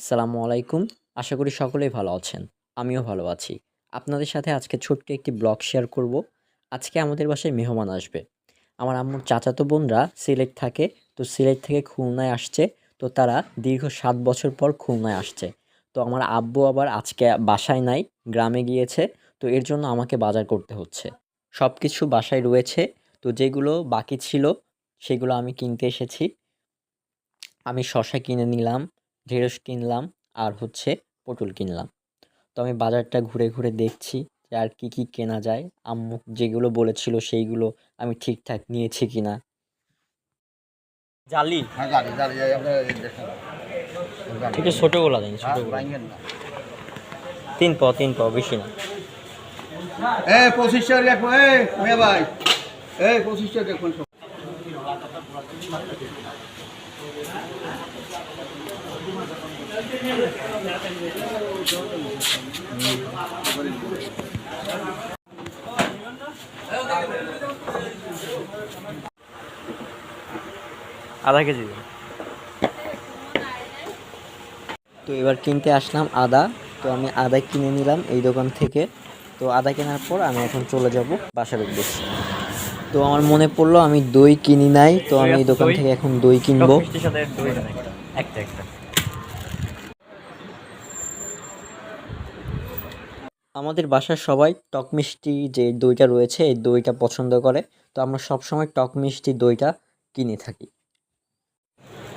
আসসালামু আলাইকুম। আশা করি সকলেই ভালো আছেন। আমিও ভালো আছি। আপনাদের সাথে আজকে ছোট্ট একটি ব্লগ শেয়ার করব। আজকে আমাদের বাসায় মেহমান আসবে। আমার আম্মুর চাচাতো বোনরা সিলেট থাকে। তো সিলেট থেকে খুলনায় আসছে। তো তারা দীর্ঘ ৭ বছর পর খুলনায় আসছে। তো আমার আব্বু আবার আজকে বাসায় নাই, গ্রামে গিয়েছে। তো এর জন্য আমাকে বাজার করতে হচ্ছে। সবকিছু বাসায় রয়েছে। তো যেগুলো বাকি ছিল সেগুলো আমি কিনতে এসেছি। আমি শসা কিনে নিলাম, ঢেঁড়স কিনলাম আর হচ্ছে পটল কিনলাম। তো আমি বাজারটা ঘুরে, ঘুরে দেখছি যে আর কি কেনা যায়। আম্মু যেগুলো বলেছিল সেইগুলো আমি ঠিকঠাক নিয়েছি কিনা। জালি হ্যাঁ, জানি, জানি, এই আমরা এই দেখেন, জানি। একটু ছোটগুলা দিন, হ্যাঁ, ছোটগুলা। ভাইঙ্গেন না। ৩ প বেশি না। এই 25 টাকা রাখো, এই মিয়া ভাই, এই 25 টাকা দেখুন সব। আধা কেজি দিন। তো এবার কিনতে আসলাম আদা। তো আমি আদা কিনে নিলাম এই দোকান থেকে। তো আদা কেনার পর আমি এখন চলে যাব বাসার উদ্দেশ্যে। তো আমার মনে পড়লো আমি দই কিনি নাই। তো আমি এই দোকান থেকে এখন দই কিনবো। মিষ্টির সাথে দই দেন একটা। একটা। আমাদের বাসার সবাই টক মিষ্টি যে দইটা রয়েছে এই দইটা পছন্দ করে। তো আমরা সবসময় টক মিষ্টি দইটা কিনে থাকি।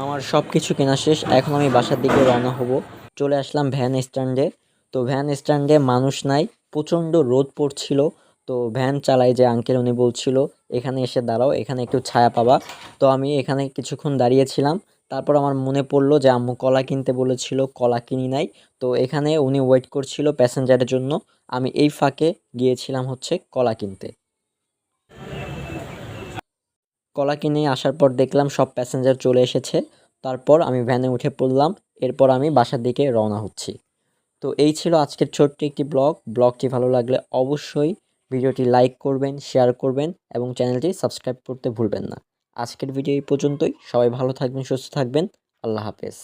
আমার সব কিছু কেনা শেষ, এখন আমি বাসার দিকে রওনা হব। চলে আসলাম ভ্যান স্ট্যান্ডে। তো ভ্যান স্ট্যান্ডে মানুষ নাই, প্রচণ্ড রোদ পড়ছিল। তো ভ্যান চালায় যে আঙ্কেল উনি বলছিল এখানে এসে দাঁড়াও, এখানে একটু ছায়া পাবা। তো আমি এখানে কিছুক্ষণ দাঁড়িয়েছিলাম। তারপর আমার মনে পড়লো যে আম্মু কলা কিনতে বলেছিল, কলা কিনি নাই। তো এখানে উনি ওয়েট করছিল প্যাসেঞ্জারের জন্য। আমি এই ফাঁকে গিয়েছিলাম হচ্ছে কলা কিনতে। কলা কিনে আসার পর দেখলাম সব প্যাসেঞ্জার চলে এসেছে। তারপর আমি ভ্যানে উঠে পড়লাম। এরপর আমি বাসার দিকে রওনা হচ্ছি। তো এই ছিল আজকের ছোট্ট একটি ব্লগ। ব্লগটি ভালো লাগলে অবশ্যই ভিডিওটি লাইক করবেন, শেয়ার করবেন এবং চ্যানেলটি সাবস্ক্রাইব করতে ভুলবেন না। আজকের ভিডিও এই পর্যন্তই। সবাই ভালো থাকবেন, সুস্থ থাকবেন। আল্লাহ হাফেজ।